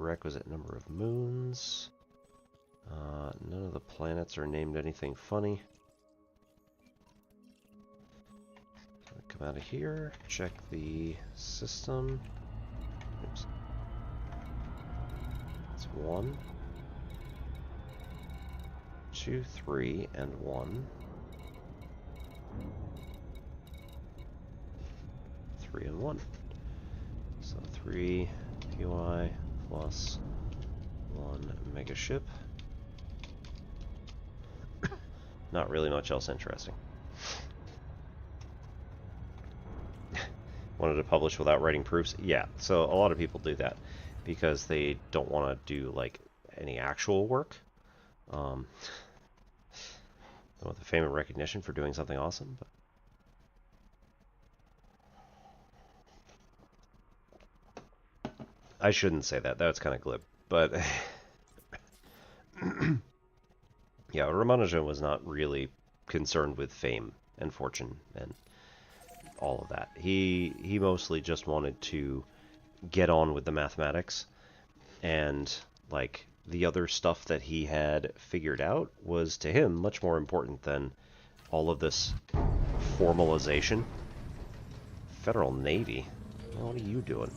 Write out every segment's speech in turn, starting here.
requisite number of moons. None of the planets are named anything funny. Come out of here, check the system. Oops. It's 1, 2, 3, and 1. 3 and 1. So 3 PY plus 1 megaship. Not really much else interesting. Wanted to publish without writing proofs? Yeah, so a lot of people do that because they don't want to do like any actual work. They want the fame and recognition for doing something awesome, but I shouldn't say that. That's kind of glib, but yeah, Ramanujan was not really concerned with fame and fortune and all of that. He mostly just wanted to get on with the mathematics, and like the other stuff that he had figured out was to him much more important than all of this formalization. Federal Navy? What are you doing?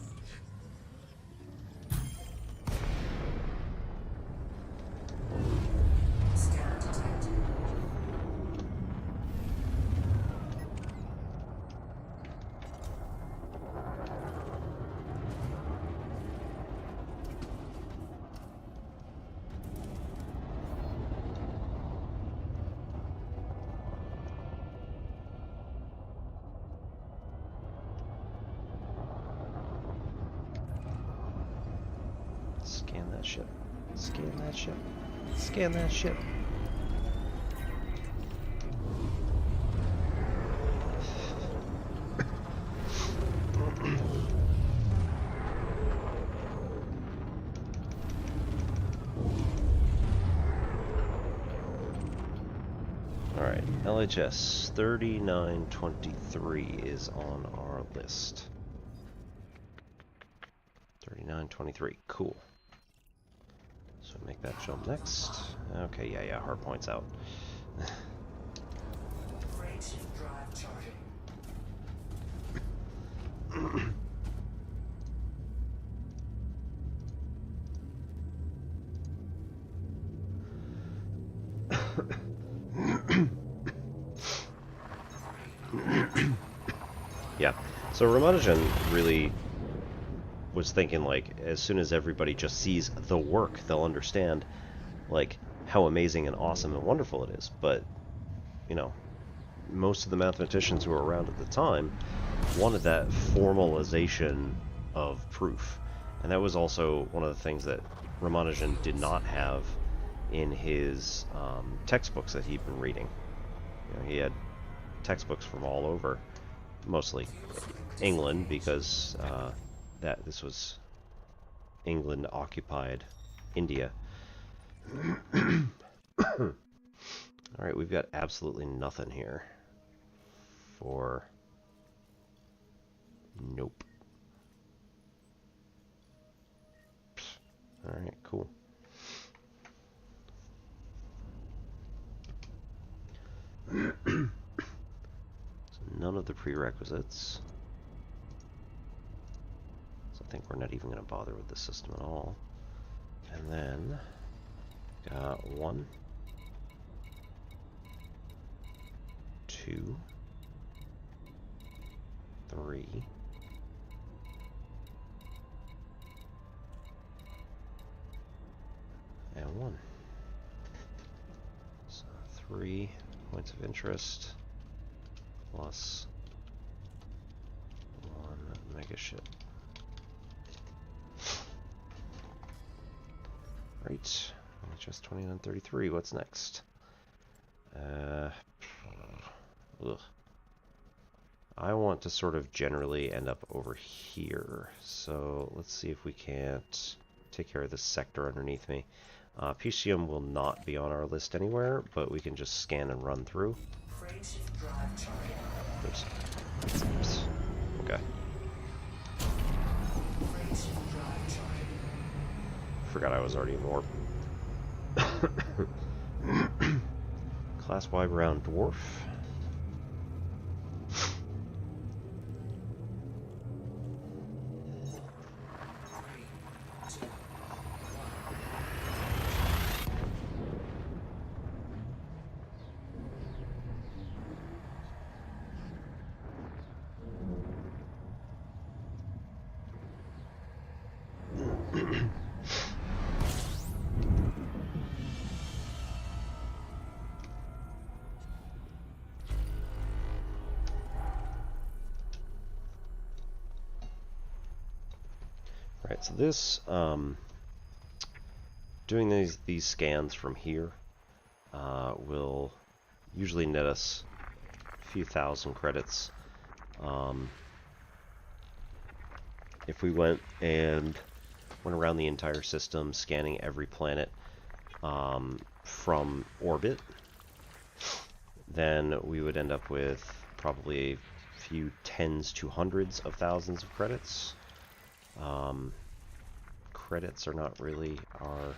Scan that ship. Scan that ship. Scan that ship. Alright, LHS 3923 is on our list. 3923, cool. So make that jump next. Okay, yeah, hard points out. Yeah, so Ramanujan really was thinking, like, as soon as everybody just sees the work, they'll understand, like, how amazing and awesome and wonderful it is. But, you know, most of the mathematicians who were around at the time wanted that formalization of proof. And that was also one of the things that Ramanujan did not have in his textbooks that he'd been reading. You know, he had textbooks from all over, mostly England, because this was England occupied India. Alright, we've got absolutely nothing here for... Nope. Alright, cool. So none of the prerequisites. So I think we're not even going to bother with the system at all. And then got 1, 2, 3, and 1. So 3 points of interest plus 1 megaship. Right, just 2933. What's next? Ugh. I want to sort of generally end up over here. So let's see if we can't take care of this sector underneath me. PCM will not be on our list anywhere, but we can just scan and run through. Oops. Oops. Okay. forgot I was already in warp. Class Y brown dwarf. Right, so this, doing these scans from here will usually net us a few thousand credits. If we went around the entire system, scanning every planet from orbit, then we would end up with probably a few tens to hundreds of thousands of credits. Credits are not really our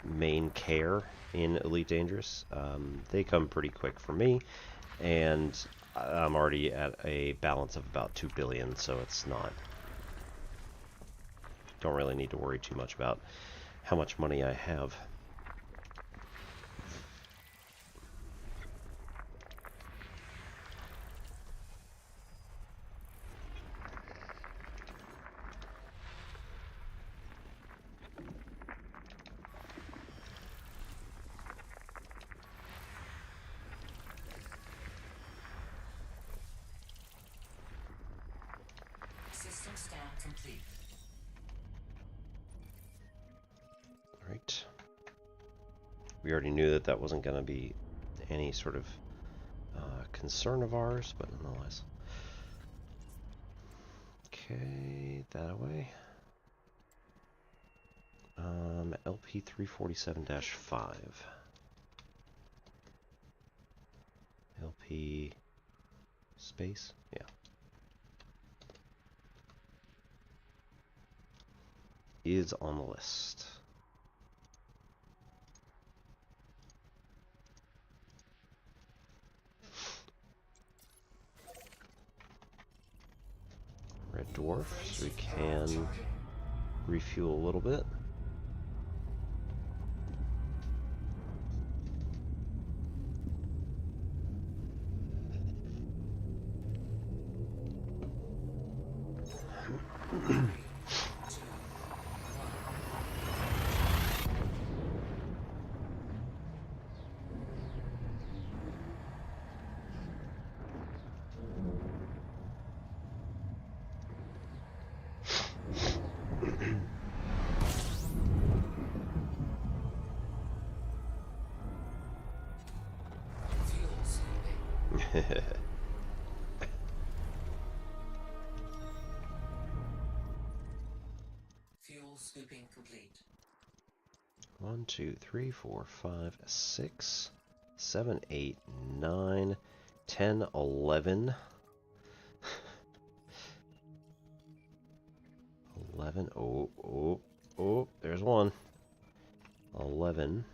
main care in Elite Dangerous. They come pretty quick for me, and I'm already at a balance of about 2 billion, so it's not... Don't really need to worry too much about how much money I have. System scan complete. Right. We already knew that that wasn't going to be any sort of concern of ours, but nonetheless. Okay, that away. LP 347-5. LP space? Yeah. Is on the list. Red dwarf, so we can refuel a little bit. Fuel scooping complete. 1, 2, 3, 4, 5, 6, 7, 8, 9, 10, 11. 11. Oh, there's one. 11.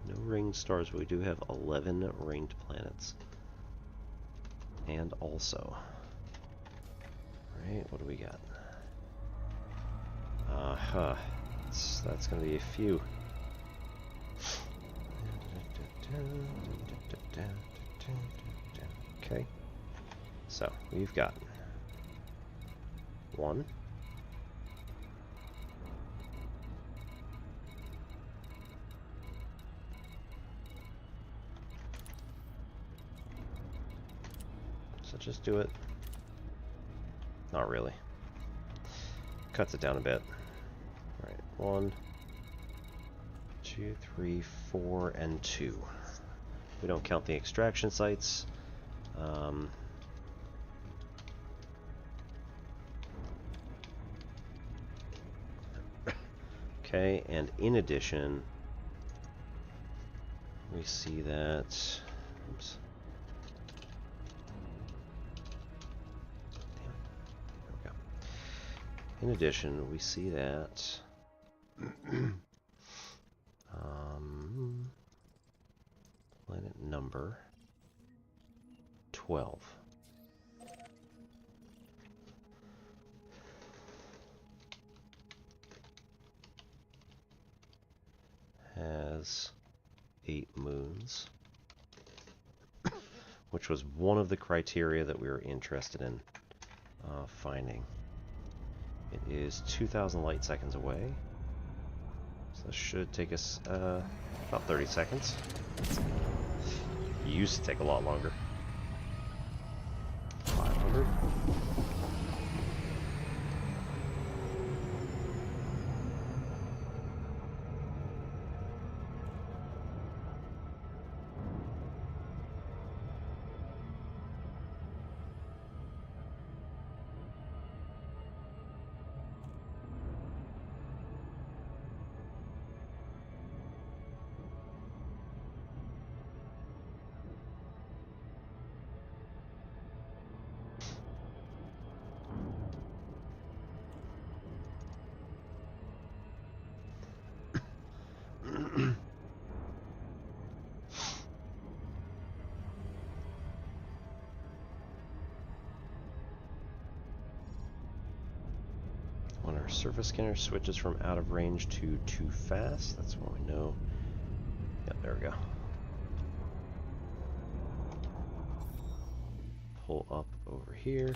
No ringed stars, but we do have 11 ringed planets. And also, right, what do we got? That's gonna be a few. Okay, so we've got 1, 'So just do it. Not really. Cuts it down a bit. All right, 1, 2, 3, 4, and 2. We don't count the extraction sites. Okay, and in addition, we see that, oops, In addition, we see that planet number 12 has 8 moons, which was one of the criteria that we were interested in finding. It is 2,000 light seconds away, so this should take us about 30 seconds. It used to take a lot longer. 500. When our surface scanner switches from out of range to too fast, that's when we know. Yep, there we go. Pull up over here.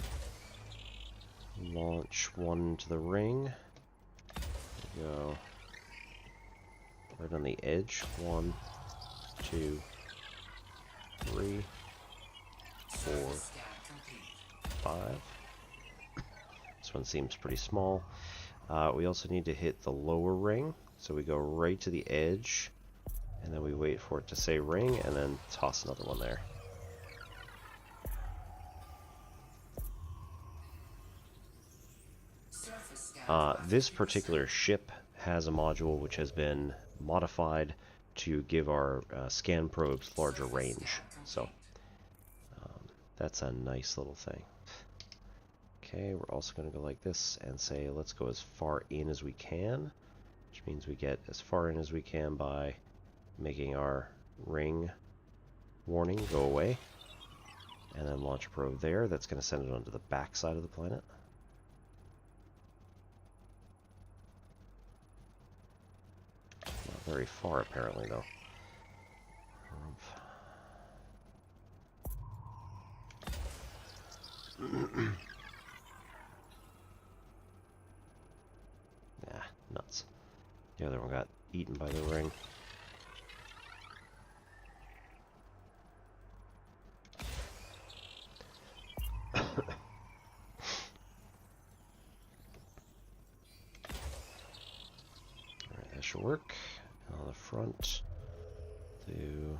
Launch one into the ring. There we go. Right on the edge. 1, 2, 3, 4, 5. This one seems pretty small. We also need to hit the lower ring, so we go right to the edge, and then we wait for it to say ring, and then toss another one there. This particular ship has a module which has been modified to give our scan probes larger range, so that's a nice little thing. Okay, we're also going to go like this and say let's go as far in as we can, which means we get as far in as we can by making our ring warning go away, and then launch a probe there. That's going to send it onto the back side of the planet. Not very far apparently though. Nuts. The other one got eaten by the ring. Alright, that should work. On the front, do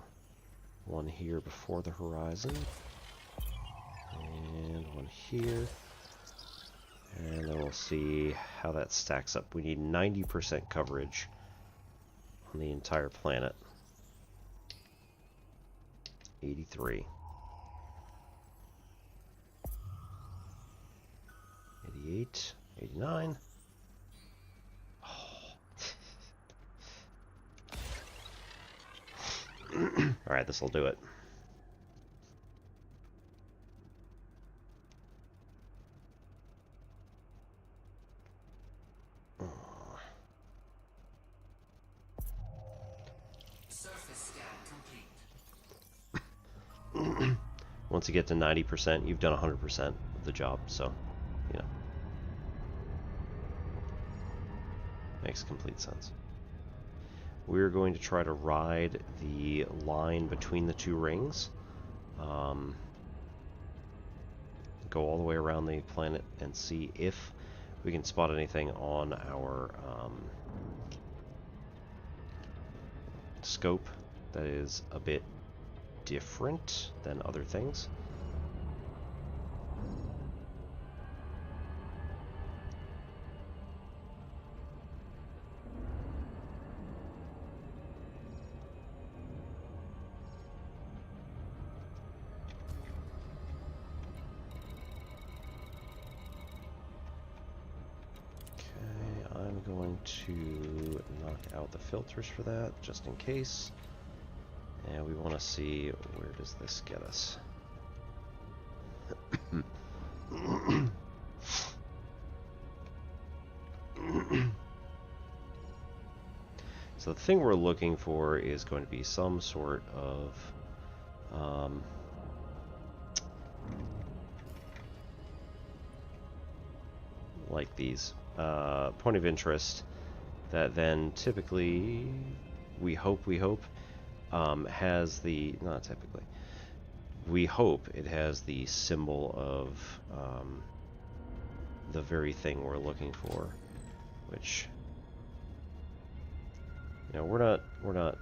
one here before the horizon, and one here. And then we'll see how that stacks up. We need 90% coverage on the entire planet. 83. 88. 89. Oh. Alright, this'll do it. Once you get to 90%, you've done 100% of the job, so, you know. Makes complete sense. We're going to try to ride the line between the two rings. Go all the way around the planet and see if we can spot anything on our scope that is a bit different than other things. going to knock out the filters for that, just in case. And we want to see, where does this get us? So the thing we're looking for is going to be some sort of like these point of interest that then typically we hope has the, not typically, we hope it has the symbol of the very thing we're looking for, which, you know, we're not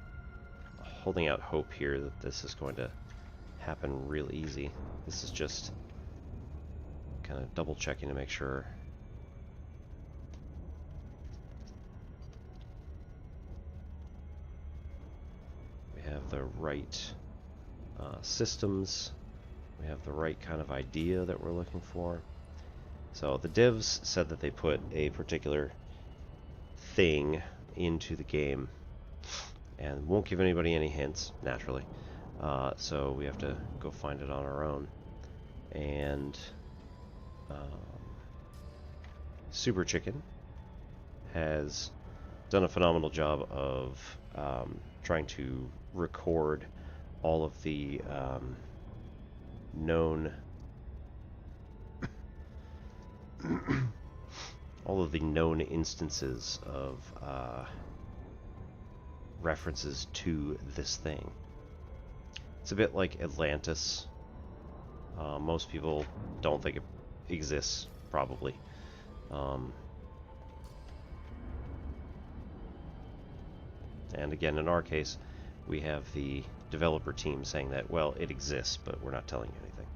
holding out hope here that this is going to happen real easy. This is just kind of double checking to make sure. We have the right systems. We have the right kind of idea that we're looking for. So the divs said that they put a particular thing into the game and won't give anybody any hints, naturally. So we have to go find it on our own. And Super Chicken has done a phenomenal job of trying to record all of the known instances of references to this thing. It's a bit like Atlantis. Most people don't think it exists, probably. And again, in our case, we have the developer team saying that, well, it exists, but we're not telling you anything.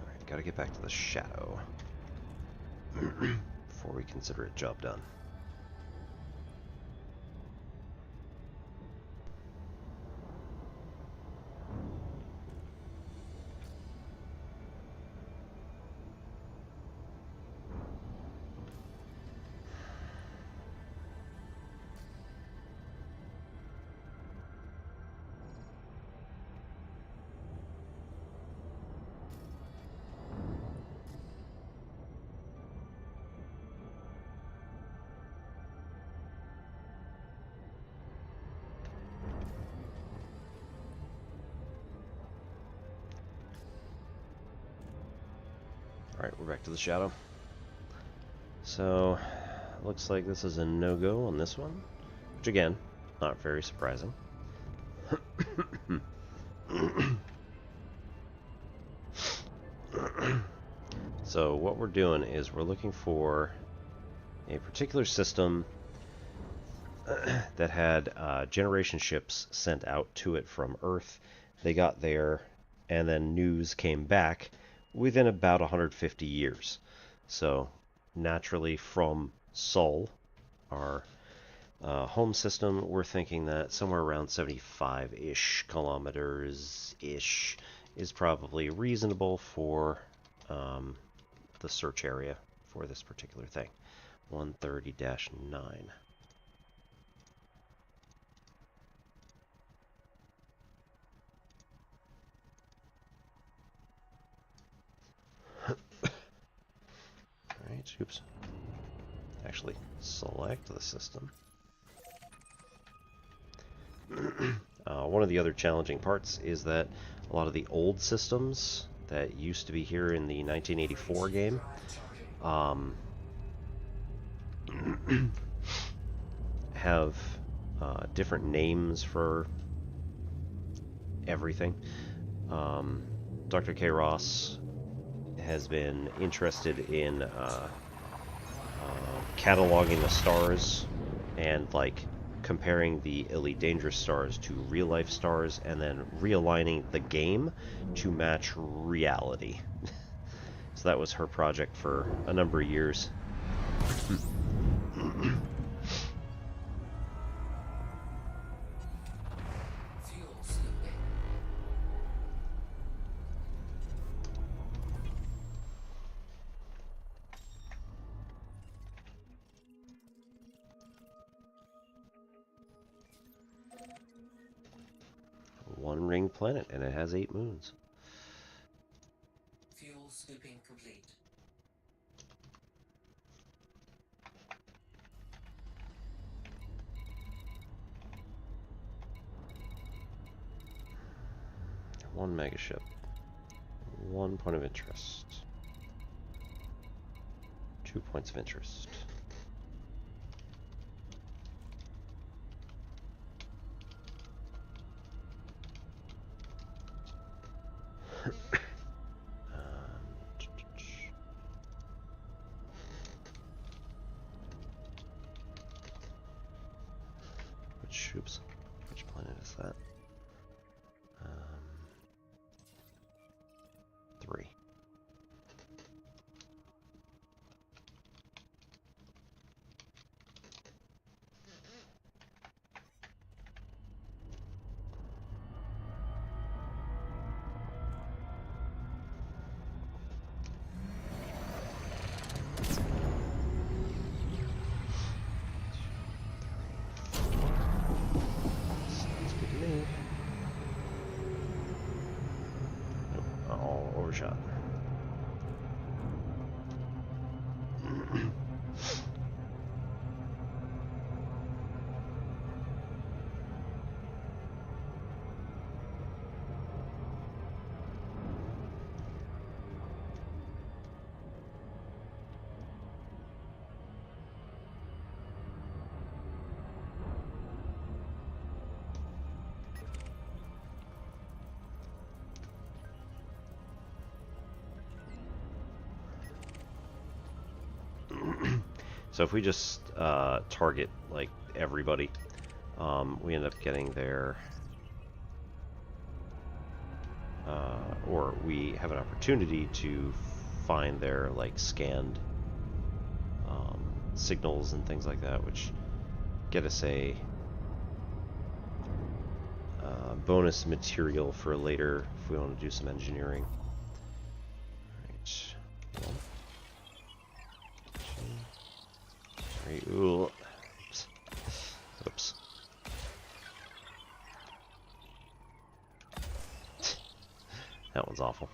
Alright, gotta get back to the shadow before we consider it job done. Alright, we're back to the shadow. So, looks like this is a no-go on this one, which again, not very surprising. So what we're doing is we're looking for a particular system that had generation ships sent out to it from Earth. They got there, and then news came back within about 150 years. So naturally from Sol, our home system, we're thinking that somewhere around 75-ish kilometers-ish is probably reasonable for the search area for this particular thing. 130-9. Alright, oops. Actually, select the system. One of the other challenging parts is that a lot of the old systems that used to be here in the 1984 game have different names for everything. Dr. K. Ross has been interested in cataloging the stars and like comparing the Elite Dangerous stars to real life stars and then realigning the game to match reality. So that was her project for a number of years. one ringed planet, and it has 8 moons. Fuel scooping complete. One megaship. 1 point of interest. 2 points of interest. Which planet is that? 3. Sounds good to me. Nope, all overshot. So if we just target like everybody, we end up getting their, or we have an opportunity to find their like scanned signals and things like that, which get us a bonus material for later if we want to do some engineering. All right. 1, 2, 3. Ooh. Oops. Oops. That one's awful.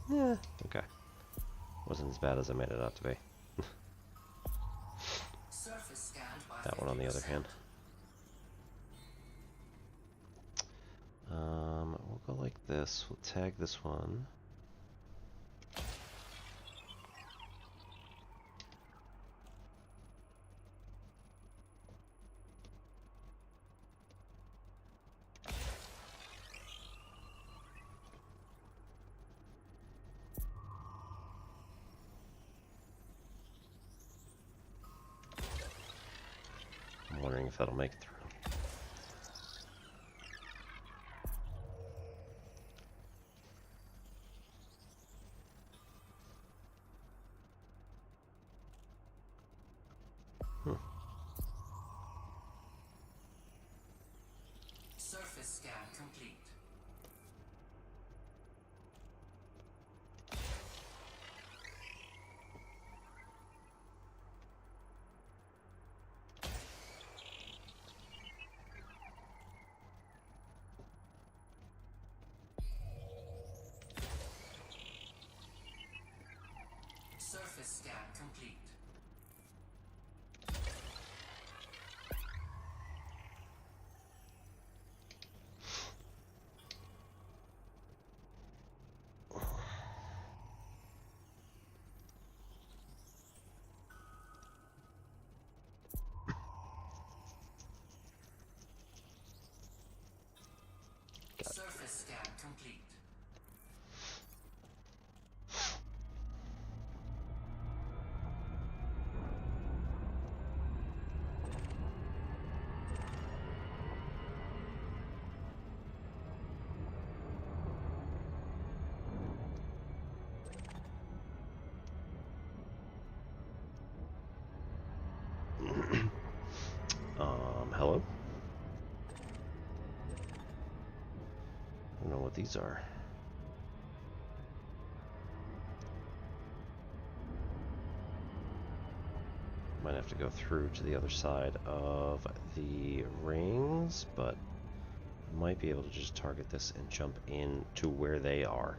Yeah, okay. Wasn't as bad as I made it out to be. Surface scanned by That one on the other hand. We'll go like this. We'll tag this one. I'm wondering if that'll make it through. Surface scan complete. Surface scan complete. Surface scan complete. Hello? I don't know what these are. Might have to go through to the other side of the rings, but might be able to just target this and jump in to where they are.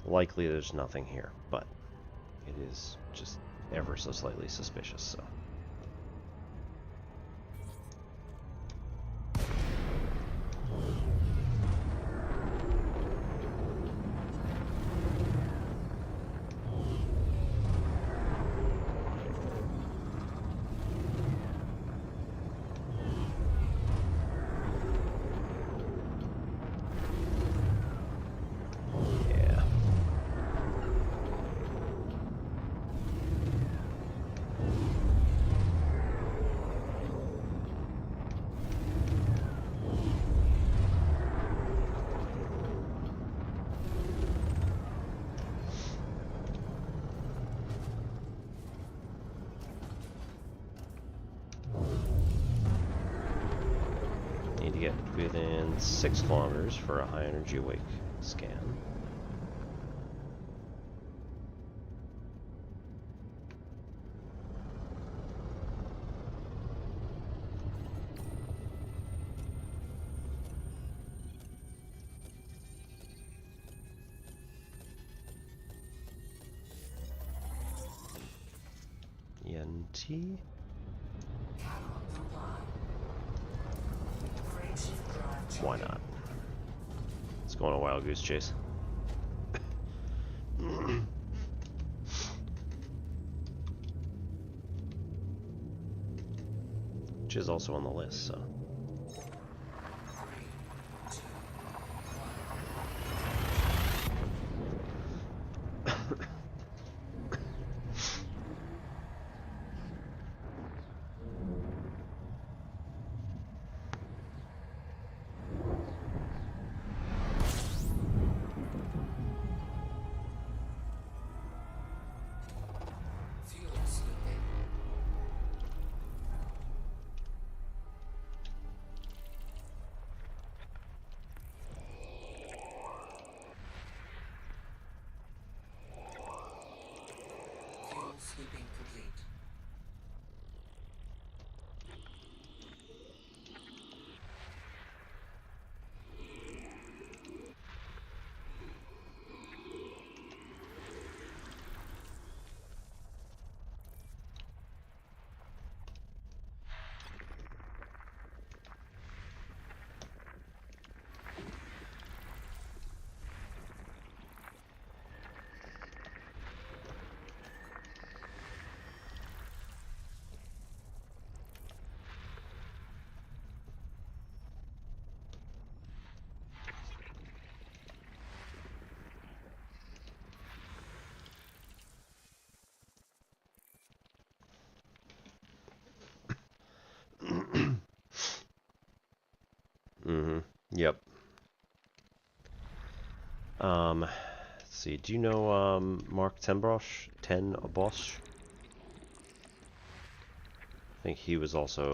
Likely there's nothing here, but it is just ever so slightly suspicious, so. Need to get within 6 kilometers for a high energy awake scan. ENT. Why not? Let's go on a wild goose chase. Which is also on the list, so. Sweeping complete. Yep. Let's see. Do you know Mark Ten Bosch? I think he was also